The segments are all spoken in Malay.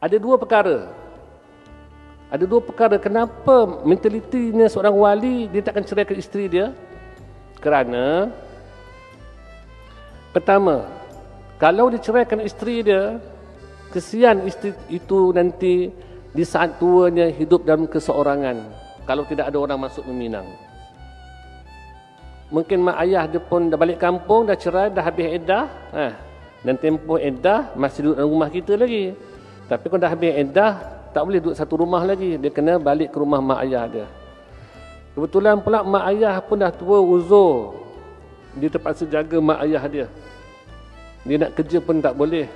Ada dua perkara. Ada dua perkara kenapa mentalitinya seorang wali dia takkan ceraikan isteri dia. Kerana pertama, kalau diceraikan isteri dia, kesian isteri itu nanti di saat tuanya hidup dalam keseorangan kalau tidak ada orang masuk meminang. Mungkin mak ayah dia pun dah balik kampung, dah cerai, dah habis iddah, dan tempoh iddah masih duduk dalam rumah kita lagi. Tapi kalau dah habis iddah, tak boleh duduk satu rumah lagi, dia kena balik ke rumah mak ayah dia. Kebetulan pula mak ayah pun dah tua uzur, dia terpaksa jaga mak ayah dia. Dia nak kerja pun tak boleh.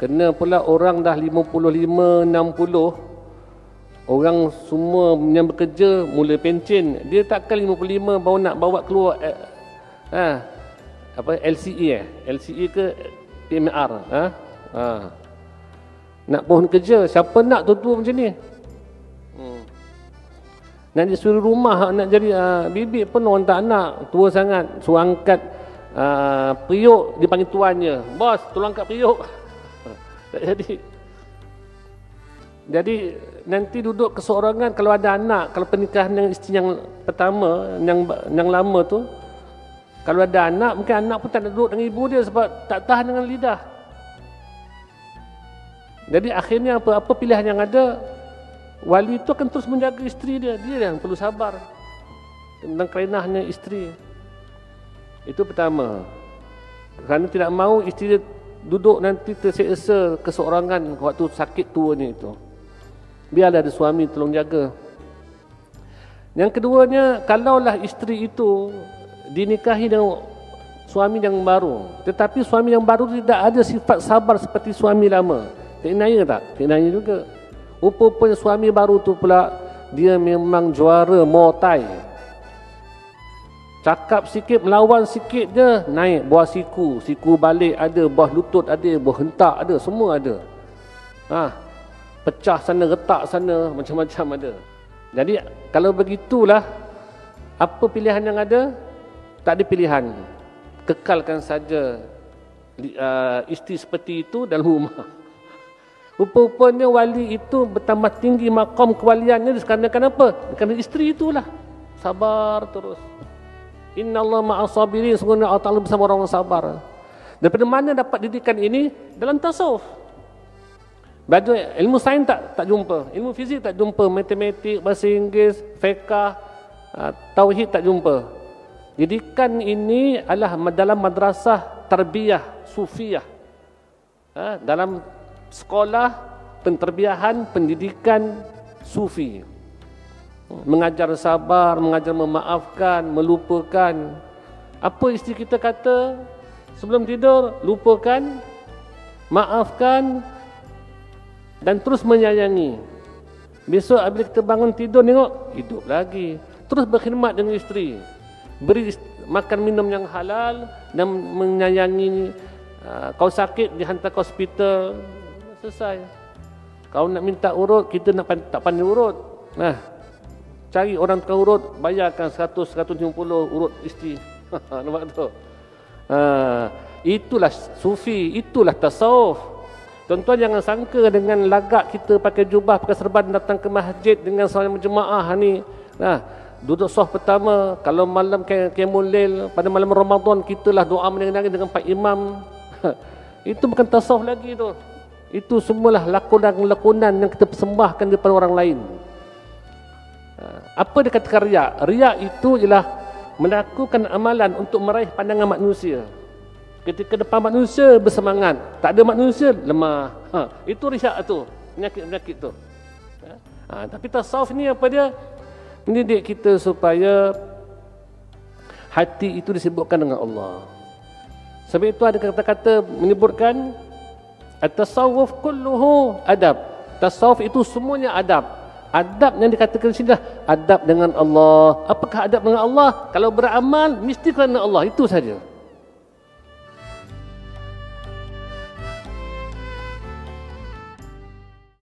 Kena pula orang dah 55, 60, orang semua yang bekerja mula pencen. Dia takkan 55 baru nak bawa keluar LCE LCE ke PMR nak pohon kerja. Siapa nak tua-tua macam ni? Nak disuruh rumah, nak jadi bibik pun orang tak nak, tua sangat. Suruh angkat periuk, dipanggil tuannya, bos tolong angkat periuk. Tak jadi. Jadi nanti duduk keseorangan. Kalau ada anak, kalau pernikahan dengan isteri yang pertama, yang lama tu, kalau ada anak, mungkin anak pun tak nak duduk dengan ibu dia sebab tak tahan dengan lidah. Jadi akhirnya apa pilihan yang ada, wali itu akan terus menjaga isteri dia. Dia yang perlu sabar tentang kerenahnya isteri. Itu pertama. Kerana tidak mahu isteri dia duduk nanti terseksa keseorangan waktu sakit tuanya itu. Biarlah ada suami tolong jaga. Yang keduanya, kalaulah isteri itu dinikahi dengan suami yang baru, tetapi suami yang baru tidak ada sifat sabar seperti suami lama, tak naya tak? Tak naya juga. Rupanya suami baru tu pula dia memang juara Muay Thai. Cakap sikit, melawan sikit je, naik buah siku balik ada, buah lutut ada, buah hentak ada, semua ada. Pecah sana, retak sana, macam-macam ada. Jadi kalau begitulah, apa pilihan yang ada? Tak ada pilihan. Kekalkan saja isteri seperti itu dalam rumah. Rupa-rupanya wali itu bertambah tinggi maqam kewaliannya kerana kenapa? Kerana isteri itulah. Sabar terus. Inna Allah ma'asabirin, sesungguhnya Allah Ta'ala bersama orang yang sabar. Daripada mana dapat didikan ini? Dalam tasawuf. Belajar ilmu sains tak jumpa, ilmu fizik tak jumpa, matematik, bahasa Inggeris, fiqh, tauhid tak jumpa. Didikan ini adalah dalam madrasah tarbiyah sufiyah. Dalam sekolah penterbiahan pendidikan sufi. Mengajar sabar, mengajar memaafkan, melupakan. Apa isteri kita kata sebelum tidur? Lupakan, maafkan dan terus menyayangi. Besok apabila kita bangun tidur, tengok hidup lagi. Terus berkhidmat dengan isteri, beri makan minum yang halal dan menyayangi. Kau sakit, dihantar ke hospital, selesai. Kau nak minta urut, kita tak pandai urut. Cari orang tukang urut, bayarkan 100-150 urut isteri. Nampak tu? Itulah sufi, itulah tasawuf. Tuan-tuan jangan sangka dengan lagak kita pakai jubah, pakai serban datang ke masjid dengan salat berjemaah ni. Duduk saf pertama, kalau malam qiyamul lail pada malam Ramadan, kita lah doa menangis dengan Pak Imam. Itu bukan tasawuf lagi tu. Itu semualah lakonan-lakonan yang kita persembahkan kepada orang lain. Apa dia katakan riak? Riak itu ialah melakukan amalan untuk meraih pandangan manusia. Ketika depan manusia bersemangat, tak ada manusia lemah. Itu riak tu, penyakit-penyakit tu. Tapi tasawuf ni apa dia? Mendidik kita supaya hati itu disibukkan dengan Allah. Sebab itu ada kata-kata menyebutkan at-tasawuf kulluhu adab. Tasawuf itu semuanya adab. Adab yang dikatakan sini adalah adab dengan Allah. Apakah adab dengan Allah? Kalau beramal mesti kerana Allah, itu saja.